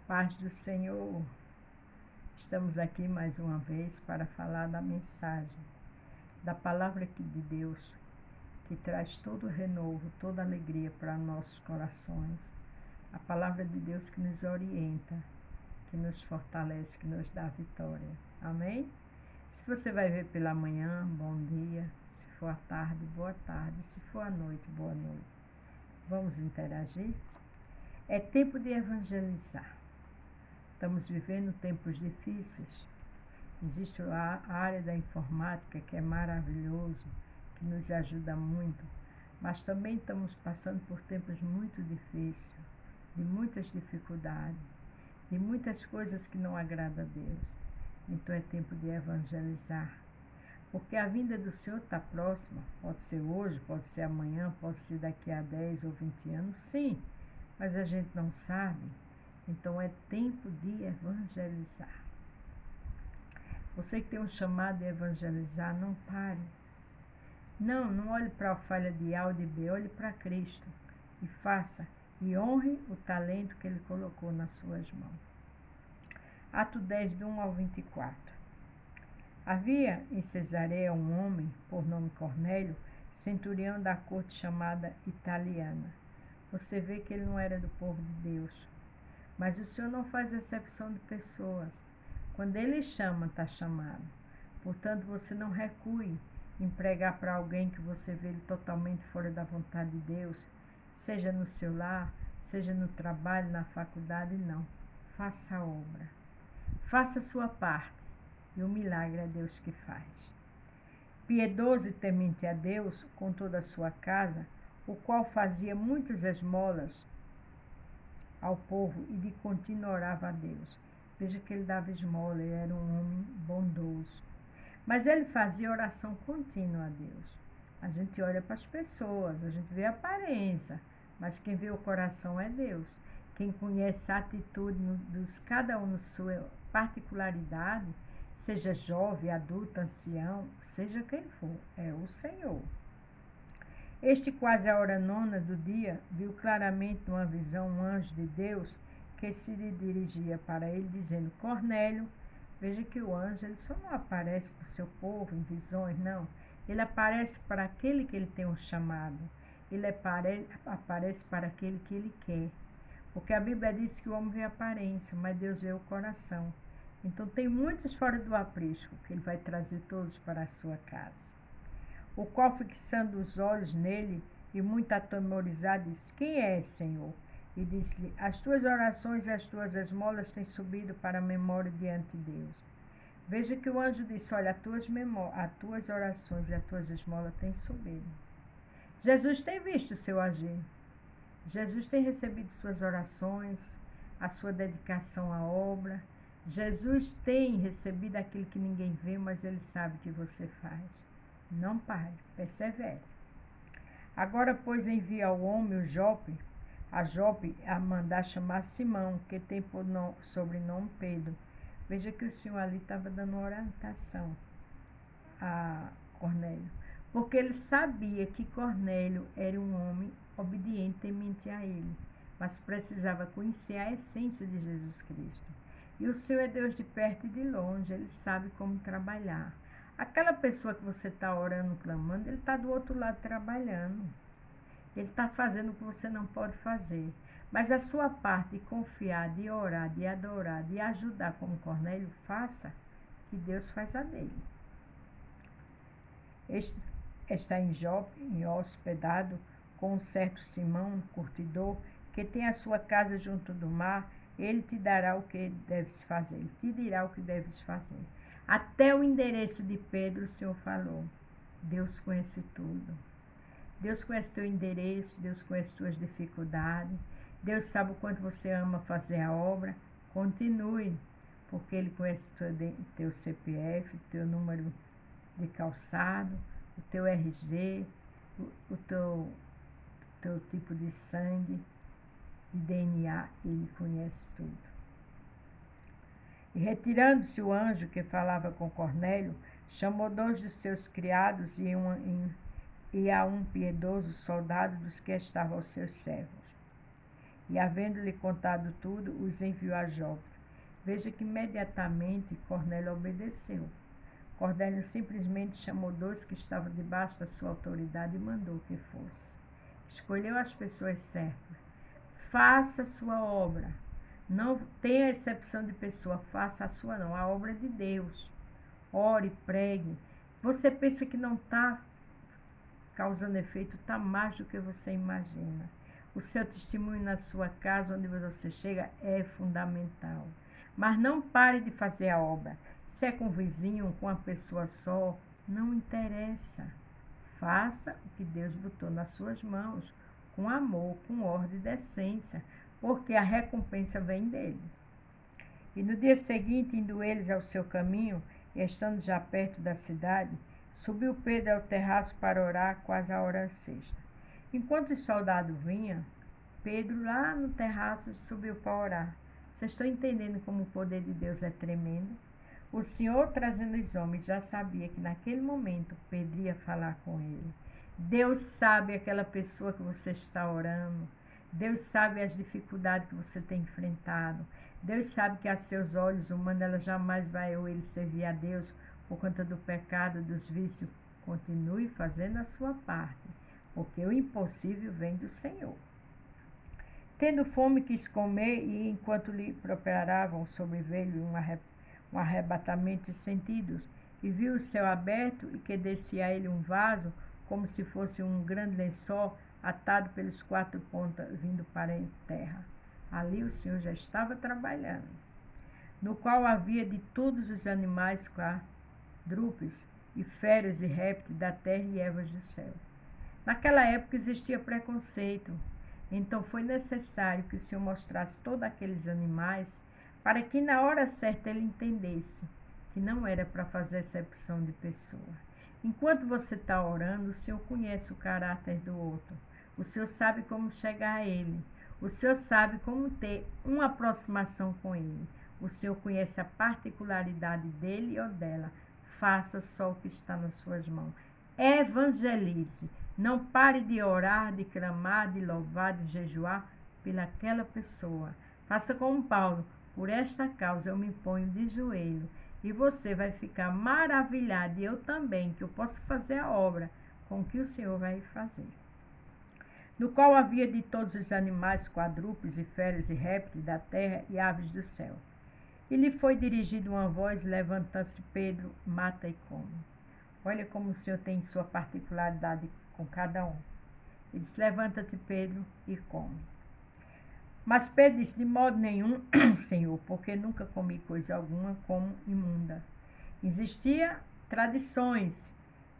Paz do Senhor, estamos aqui mais uma vez para falar da mensagem, da palavra de Deus, que traz todo o renovo, toda a alegria para nossos corações. A palavra de Deus que nos orienta, que nos fortalece, que nos dá vitória. Amém? Se você vai ver pela manhã, bom dia. Se for à tarde, boa tarde. Se for à noite, boa noite. Vamos interagir? É tempo de evangelizar. Estamos vivendo tempos difíceis. Existe a área da informática que é maravilhoso, que nos ajuda muito, mas também estamos passando por tempos muito difíceis, de muitas dificuldades, de muitas coisas que não agradam a Deus. Então é tempo de evangelizar, porque a vinda do Senhor está próxima. Pode ser hoje, pode ser amanhã, pode ser daqui a 10 ou 20 anos, sim, mas a gente não sabe. Então é tempo de evangelizar. Você que tem um chamado de evangelizar, não pare. Não olhe para a falha de A ou de B, olhe para Cristo e faça e honre o talento que Ele colocou nas suas mãos. Atos 10, do 1 ao 24. Havia em Cesareia um homem, por nome Cornélio, centurião da corte chamada Italiana. Você vê que ele não era do povo de Deus. Mas o Senhor não faz exceção de pessoas. Quando Ele chama, está chamado. Portanto, você não recue em pregar para alguém que você vê ele totalmente fora da vontade de Deus, seja no seu lar, seja no trabalho, na faculdade, não. Faça a obra. Faça a sua parte. E o milagre é Deus que faz. Piedoso e temente a Deus, com toda a sua casa, o qual fazia muitas esmolas ao povo e de contínuo orava a Deus. Veja que ele dava esmola, ele era um homem bondoso. Mas ele fazia oração contínua a Deus. A gente olha para as pessoas, a gente vê a aparência, mas quem vê o coração é Deus. Quem conhece a atitude cada um na sua particularidade, seja jovem, adulto, ancião, seja quem for, é o Senhor. Este, quase à hora nona do dia, viu claramente numa visão um anjo de Deus que se dirigia para ele, dizendo: Cornélio. Veja que o anjo ele só não aparece para o seu povo em visões, não. Ele aparece para aquele que ele tem um chamado. Ele aparece para aquele que ele quer. Porque a Bíblia diz que o homem vê a aparência, mas Deus vê o coração. Então tem muitos fora do aprisco, que ele vai trazer todos para a sua casa. O qual, fixando os olhos nele e muito atemorizado, disse: Quem é, Senhor? E disse-lhe: As tuas orações e as tuas esmolas têm subido para a memória diante de Deus. Veja que o anjo disse: Olha, as tuas orações e as tuas esmolas têm subido. Jesus tem visto o seu agir. Jesus tem recebido suas orações, a sua dedicação à obra. Jesus tem recebido aquilo que ninguém vê, mas Ele sabe que você faz. Não pare, persevere. Agora, pois, envia ao homem o Jope, a mandar chamar Simão, que tem por sobrenome Pedro. Veja que o Senhor ali estava dando orientação a Cornélio, porque ele sabia que Cornélio era um homem obediente, temente a ele, mas precisava conhecer a essência de Jesus Cristo. E o Senhor é Deus de perto e de longe, Ele sabe como trabalhar. Aquela pessoa que você está orando, clamando, ele está do outro lado trabalhando. Ele está fazendo o que você não pode fazer. Mas a sua parte de confiar, de orar, de adorar, de ajudar como Cornélio, faça, que Deus faz a dele. Este está em Jope, hospedado com um certo Simão, um curtidor, que tem a sua casa junto do mar. Ele te dará o que deves fazer. Ele te dirá o que deves fazer. Até o endereço de Pedro o Senhor falou. Deus conhece tudo. Deus conhece teu endereço, Deus conhece tuas dificuldades. Deus sabe o quanto você ama fazer a obra. Continue, porque Ele conhece teu CPF, teu número de calçado, o teu RG, o teu tipo de sangue, de DNA, Ele conhece tudo. E retirando-se o anjo que falava com Cornélio, chamou 2 dos seus criados e a um piedoso soldado dos que estavam aos seus servos. e, havendo-lhe contado tudo, os enviou a Jope. Veja que imediatamente Cornélio obedeceu. Cornélio simplesmente chamou 2 que estavam debaixo da sua autoridade e mandou que fosse. Escolheu as pessoas certas. Faça a sua obra. Não tenha exceção de pessoa, faça a sua não, a obra de Deus. Ore, pregue. Você pensa que não está causando efeito, está mais do que você imagina. O seu testemunho na sua casa, onde você chega, é fundamental. Mas não pare de fazer a obra. Se é com o vizinho, com uma pessoa só, não interessa. Faça o que Deus botou nas suas mãos, com amor, com ordem e decência, porque a recompensa vem dele. E no dia seguinte, indo eles ao seu caminho, e estando já perto da cidade, subiu Pedro ao terraço para orar, quase a hora sexta. Enquanto o soldado vinha, Pedro lá no terraço subiu para orar. Vocês estão entendendo como o poder de Deus é tremendo? O Senhor, trazendo os homens, já sabia que naquele momento Pedro ia falar com ele. Deus sabe aquela pessoa que você está orando. Deus sabe as dificuldades que você tem enfrentado. Deus sabe que a seus olhos humanos ela jamais vai ou ele servir a Deus por conta do pecado, dos vícios. Continue fazendo a sua parte, porque o impossível vem do Senhor. Tendo fome, quis comer, e enquanto lhe preparavam, sobreveio um arrebatamento de sentidos, e viu o céu aberto e que descia a ele um vaso, como se fosse um grande lençol, atado pelos 4 pontas, vindo para a terra. Ali o Senhor já estava trabalhando, no qual havia de todos os animais, quadrúpedes, e feras e répteis da terra e ervas do céu. Naquela época existia preconceito, então foi necessário que o Senhor mostrasse todos aqueles animais para que na hora certa ele entendesse que não era para fazer exceção de pessoa. Enquanto você está orando, o Senhor conhece o caráter do outro. O Senhor sabe como chegar a ele. O Senhor sabe como ter uma aproximação com ele. O Senhor conhece a particularidade dele ou dela. Faça só o que está nas suas mãos. Evangelize. Não pare de orar, de clamar, de louvar, de jejuar pelaquela pessoa. Faça como Paulo. Por esta causa eu me ponho de joelho. E você vai ficar maravilhado. E eu também, que eu posso fazer a obra com o que o Senhor vai fazer. No qual havia de todos os animais, quadrúpedes e feras e répteis da terra e aves do céu. E lhe foi dirigida uma voz, levanta-se Pedro, mata e come. Olha como o Senhor tem sua particularidade com cada um. Ele disse, levanta-te Pedro e come. Mas Pedro disse, de modo nenhum, Senhor, porque nunca comi coisa alguma como imunda. Existia tradições,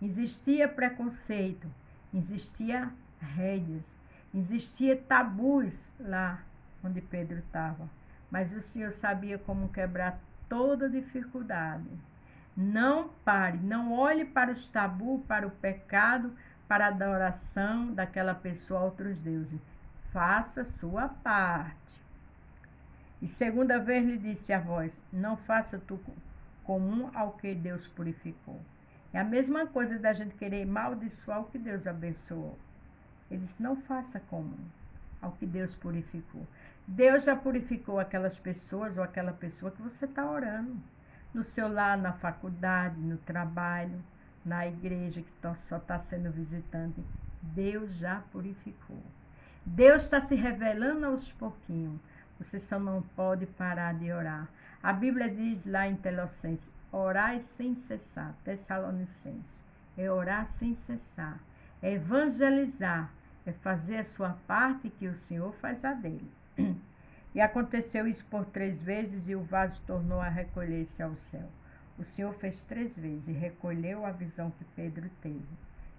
existia preconceito, existia rédeas, existia tabus lá onde Pedro estava. Mas o Senhor sabia como quebrar toda dificuldade. Não pare, não olhe para os tabus, para o pecado, para a adoração daquela pessoa a outros deuses. Faça sua parte. E segunda vez lhe disse a voz, não faça tu comum ao que Deus purificou. É a mesma coisa da gente querer amaldiçoar o que Deus abençoou. Ele disse, não faça comum ao que Deus purificou. Deus já purificou aquelas pessoas ou aquela pessoa que você está orando. No seu lar, na faculdade, no trabalho, na igreja que só está sendo visitante. Deus já purificou. Deus está se revelando aos pouquinhos. Você só não pode parar de orar. A Bíblia diz lá em Tessalonicenses, orai sem cessar. Tessalonicenses. É orar sem cessar. É evangelizar. É fazer a sua parte que o Senhor faz a dele. E aconteceu isso por 3 vezes e o vaso tornou a recolher-se ao céu. O Senhor fez 3 vezes e recolheu a visão que Pedro teve.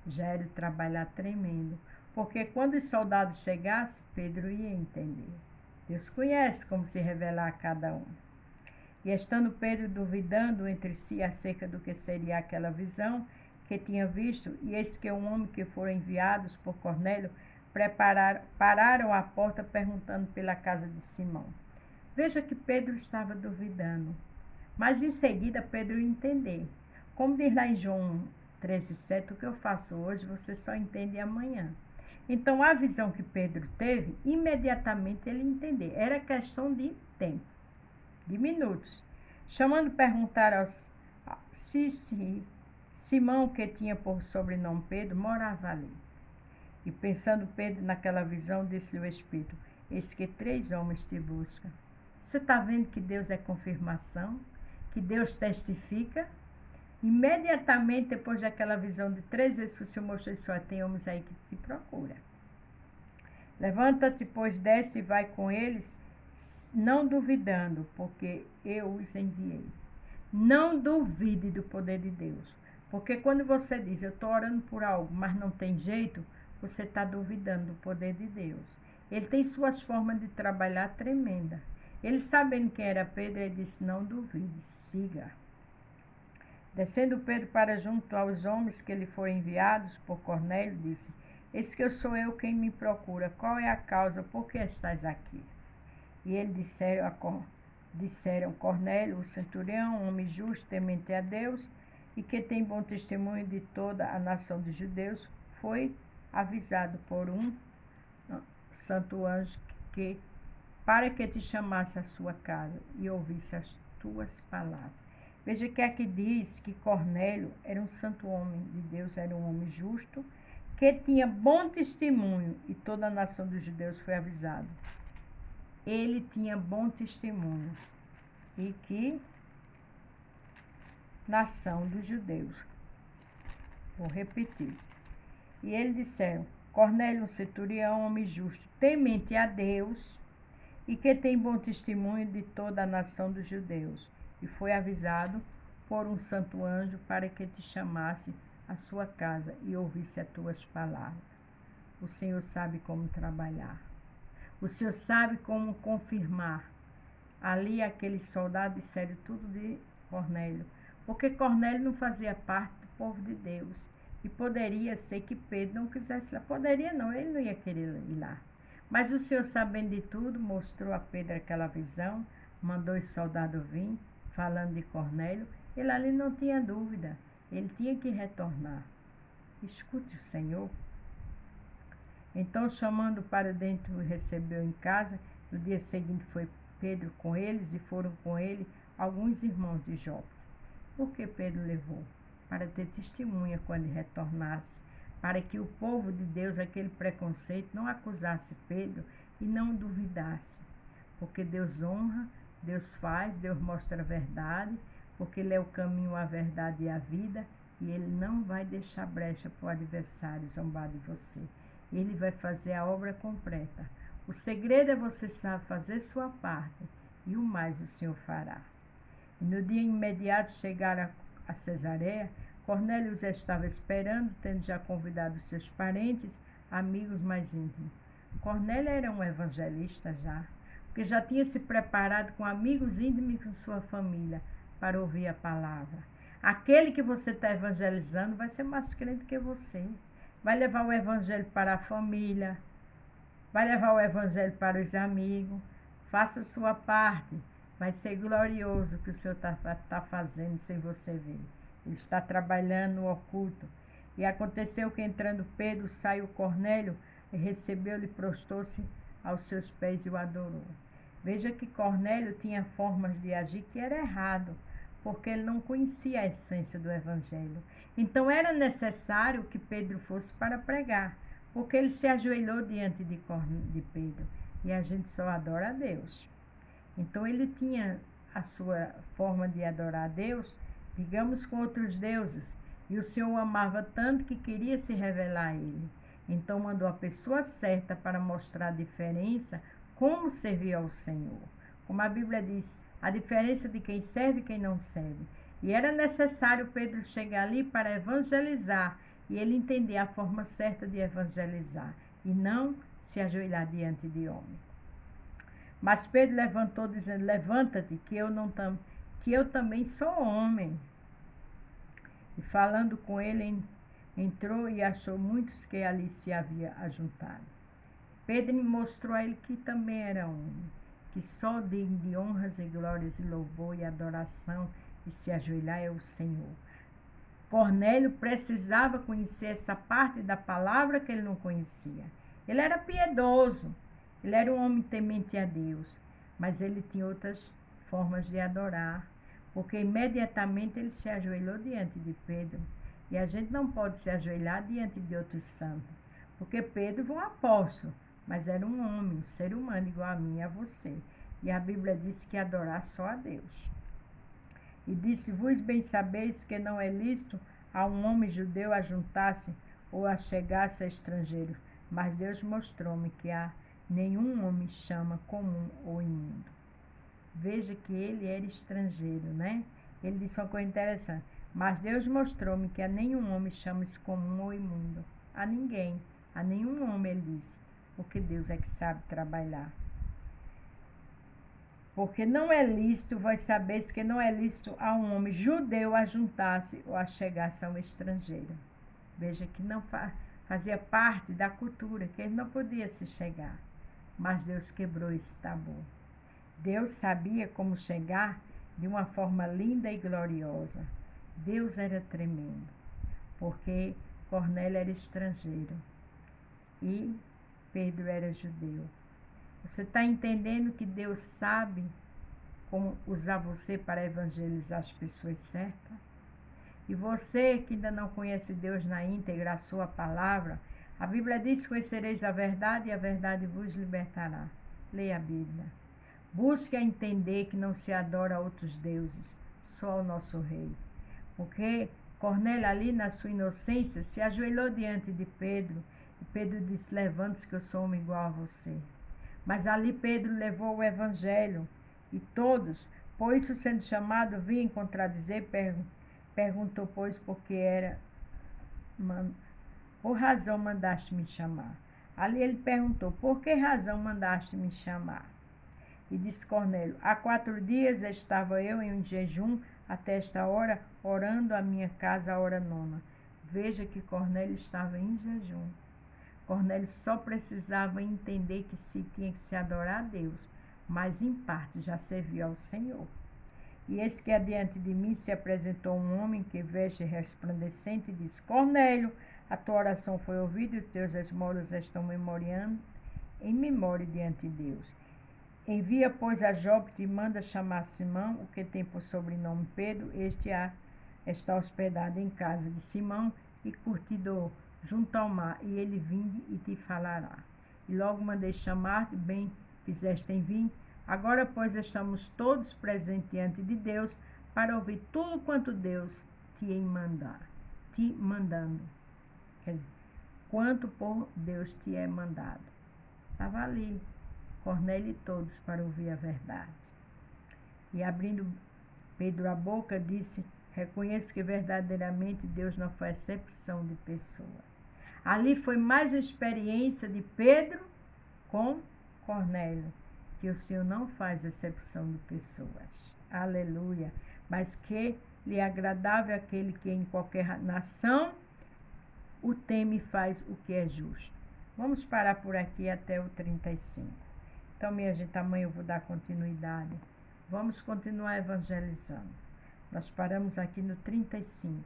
Já era o trabalhar tremendo, porque quando os soldados chegassem, Pedro ia entender. Deus conhece como se revelar a cada um. E estando Pedro duvidando entre si acerca do que seria aquela visão que tinha visto, e eis que um homem que foram enviados por Cornélio pararam à porta perguntando pela casa de Simão. Veja que Pedro estava duvidando, mas em seguida Pedro ia entender. Como diz lá em João 13,7, o que eu faço hoje você só entende amanhã. Então, a visão que Pedro teve, imediatamente ele entendeu. Era questão de tempo, de minutos. Chamando perguntar se Simão, que tinha por sobrenome Pedro, morava ali. E pensando Pedro naquela visão, disse-lhe o Espírito: eis que 3 homens te buscam. Você está vendo que Deus é confirmação? Que Deus testifica? Imediatamente depois daquela visão de 3 vezes que o Senhor mostrou isso, tem homens aí que te procuram. Levanta-te, pois, desce e vai com eles, não duvidando, porque eu os enviei. Não duvide do poder de Deus. Porque quando você diz, eu estou orando por algo, mas não tem jeito, você está duvidando do poder de Deus. Ele tem suas formas de trabalhar tremenda. Ele, sabendo quem era Pedro, ele disse, não duvide, siga. Descendo Pedro para junto aos homens que lhe foram enviados por Cornélio, disse, eis que eu sou eu quem me procura, qual é a causa, por que estás aqui? E eles disseram Cornélio, o centurião, homem justo, temente a Deus, e que tem bom testemunho de toda a nação dos judeus, foi avisado por um santo anjo para que te chamasse à sua casa e ouvisse as tuas palavras. Veja que aqui diz que Cornélio era um santo homem de Deus, era um homem justo, que tinha bom testemunho, e toda a nação dos judeus foi avisada. Ele tinha bom testemunho. E que nação dos judeus. Vou repetir. E eles disseram, Cornélio, um centurião, homem justo, temente a Deus, e que tem bom testemunho de toda a nação dos judeus. E foi avisado por um santo anjo para que te chamasse à sua casa e ouvisse as tuas palavras. O Senhor sabe como trabalhar. O Senhor sabe como confirmar. Ali aqueles soldados disseram tudo de Cornélio, porque Cornélio não fazia parte do povo de Deus. E poderia ser que Pedro não quisesse lá. Poderia não, ele não ia querer ir lá. Mas o Senhor, sabendo de tudo, mostrou a Pedro aquela visão, mandou os soldados vir, falando de Cornélio. Ele ali não tinha dúvida, ele tinha que retornar. Escute o Senhor. Então, chamando para dentro, recebeu em casa. No dia seguinte foi Pedro com eles, e foram com ele alguns irmãos de Jope. Por que Pedro levou? Para ter testemunha quando retornasse, para que o povo de Deus, aquele preconceito, não acusasse Pedro e não duvidasse. Porque Deus honra, Deus faz, Deus mostra a verdade, porque Ele é o caminho, a verdade e a vida, e Ele não vai deixar brecha para o adversário zombar de você. Ele vai fazer a obra completa. O segredo é você saber fazer sua parte, e o mais o Senhor fará. E no dia imediato chegaram a Cesareia. Cornélio já estava esperando, tendo já convidado seus parentes, amigos mais íntimos. Cornélio era um evangelista já, porque já tinha se preparado com amigos íntimos com sua família para ouvir a palavra. Aquele que você está evangelizando vai ser mais crente que você. Vai levar o evangelho para a família, vai levar o evangelho para os amigos. Faça a sua parte. Vai ser glorioso o que o Senhor está fazendo sem você ver. Ele está trabalhando no oculto. E aconteceu que, entrando Pedro, saiu Cornélio, e recebeu-lhe, prostou-se aos seus pés e o adorou. Veja que Cornélio tinha formas de agir que era errado, porque ele não conhecia a essência do evangelho. Então era necessário que Pedro fosse para pregar, porque ele se ajoelhou diante de Pedro. E a gente só adora a Deus. Então ele tinha a sua forma de adorar a Deus, digamos, com outros deuses. E o Senhor o amava tanto que queria se revelar a ele. Então mandou a pessoa certa para mostrar a diferença, como servir ao Senhor. Como a Bíblia diz, a diferença de quem serve e quem não serve. E era necessário Pedro chegar ali para evangelizar, e ele entender a forma certa de evangelizar, e não se ajoelhar diante de homem. Mas Pedro levantou, dizendo, levanta-te, que eu também sou homem. E falando com ele, entrou e achou muitos que ali se havia ajuntado. Pedro mostrou a ele que também era homem, que só digno de honras e glórias e louvor e adoração e se ajoelhar é o Senhor. Cornélio precisava conhecer essa parte da palavra que ele não conhecia. Ele era piedoso, ele era um homem temente a Deus, mas ele tinha outras formas de adorar, porque imediatamente ele se ajoelhou diante de Pedro. E a gente não pode se ajoelhar diante de outros santos, porque Pedro foi um apóstolo, mas era um homem, um ser humano igual a mim e a você. E a Bíblia diz que adorar só a Deus. E disse-vos bem sabeis que não é lícito a um homem judeu ajuntar-se ou a chegar-se a estrangeiro, mas Deus mostrou-me que a nenhum homem chama comum ou imundo. Veja que ele era estrangeiro, né? Ele disse uma coisa interessante. Mas Deus mostrou-me que a nenhum homem chama-se comum ou imundo. A ninguém, a nenhum homem, ele disse. Porque Deus é que sabe trabalhar. Porque não é lícito, vós sabeis que não é lícito a um homem judeu ajuntar-se ou a chegar-se a um estrangeiro. Veja que não fazia parte da cultura, que ele não podia se chegar. Mas Deus quebrou esse tabu. Deus sabia como chegar de uma forma linda e gloriosa. Deus era tremendo, porque Cornélio era estrangeiro e Pedro era judeu. Você está entendendo que Deus sabe como usar você para evangelizar as pessoas certas? E você que ainda não conhece Deus na íntegra, a sua palavra, a Bíblia diz: conhecereis a verdade e a verdade vos libertará. Leia a Bíblia. Busque a entender que não se adora a outros deuses, só ao nosso Rei. Porque Cornélio ali na sua inocência se ajoelhou diante de Pedro e Pedro disse: levante-se que eu sou homem igual a você. Mas ali Pedro levou o evangelho e todos, por isso sendo chamado, vinham contradizer, perguntou, pois, porque era, por razão mandaste me chamar. Ali ele perguntou: por que razão mandaste me chamar? E disse Cornélio: há 4 dias estava eu em um jejum até esta hora, orando a minha casa a hora 9. Veja que Cornélio estava em jejum. Cornélio só precisava entender que se tinha que se adorar a Deus, mas em parte já serviu ao Senhor. E eis que adiante de mim se apresentou um homem que veste resplandecente e disse: Cornélio, a tua oração foi ouvida e os teus esmolas estão memoriando em memória diante de Deus. Envia, pois, a Jope e manda chamar Simão, o que tem por sobrenome Pedro. Este está hospedado em casa de Simão e curtidor junto ao mar, e ele vinde e te falará. E logo mandei chamar-te, bem fizeste em vir. Agora, pois, estamos todos presentes diante de Deus para ouvir tudo quanto Deus te mandando. Quer dizer, quanto por Deus te é mandado. Estava ali, Cornélio e todos, para ouvir a verdade. E abrindo Pedro a boca, disse: reconheço que verdadeiramente Deus não faz acepção de pessoa. Ali foi mais uma experiência de Pedro com Cornélio, que o Senhor não faz acepção de pessoas. Aleluia. Mas que lhe é agradável aquele que em qualquer nação o teme e faz o que é justo. Vamos parar por aqui até o 35. Então, minha gente, amanhã eu vou dar continuidade. Vamos continuar evangelizando. Nós paramos aqui no 35.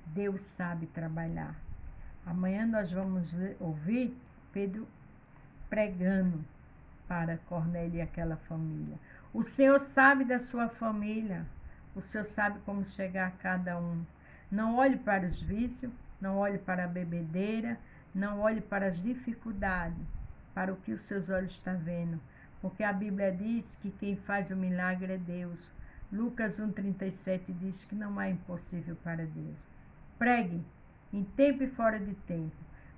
Deus sabe trabalhar. Amanhã nós vamos ouvir Pedro pregando para Cornélio e aquela família. O Senhor sabe da sua família. O Senhor sabe como chegar a cada um. Não olhe para os vícios, não olhe para a bebedeira, não olhe para as dificuldades, para o que os seus olhos estão vendo. Porque a Bíblia diz que quem faz o milagre é Deus. Lucas 1,37 diz que não há impossível para Deus. Pregue em tempo e fora de tempo.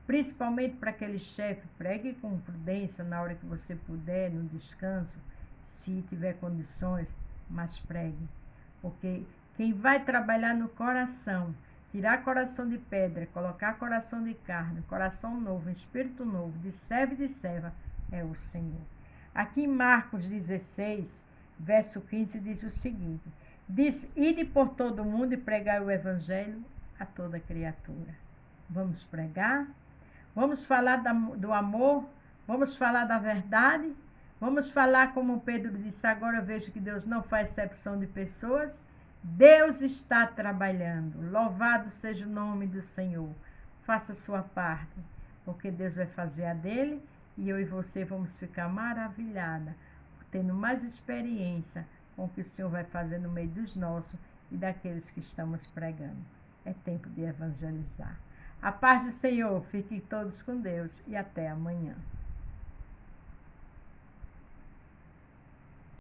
Principalmente para aquele chefe, pregue com prudência na hora que você puder, no descanso, se tiver condições, mas pregue. Porque quem vai trabalhar no coração, tirar coração de pedra, colocar coração de carne, coração novo, espírito novo, de servo e de serva, é o Senhor. Aqui em Marcos 16, verso 15, diz o seguinte: diz: ide por todo o mundo e pregai o evangelho a toda criatura. Vamos pregar? Vamos falar do amor? Vamos falar da verdade? Vamos falar como Pedro disse: agora eu vejo que Deus não faz acepção de pessoas. Deus está trabalhando. Louvado seja o nome do Senhor. Faça a sua parte, porque Deus vai fazer a dele e eu e você vamos ficar maravilhada, tendo mais experiência com o que o Senhor vai fazer no meio dos nossos e daqueles que estamos pregando. É tempo de evangelizar. A paz do Senhor, fiquem todos com Deus e até amanhã.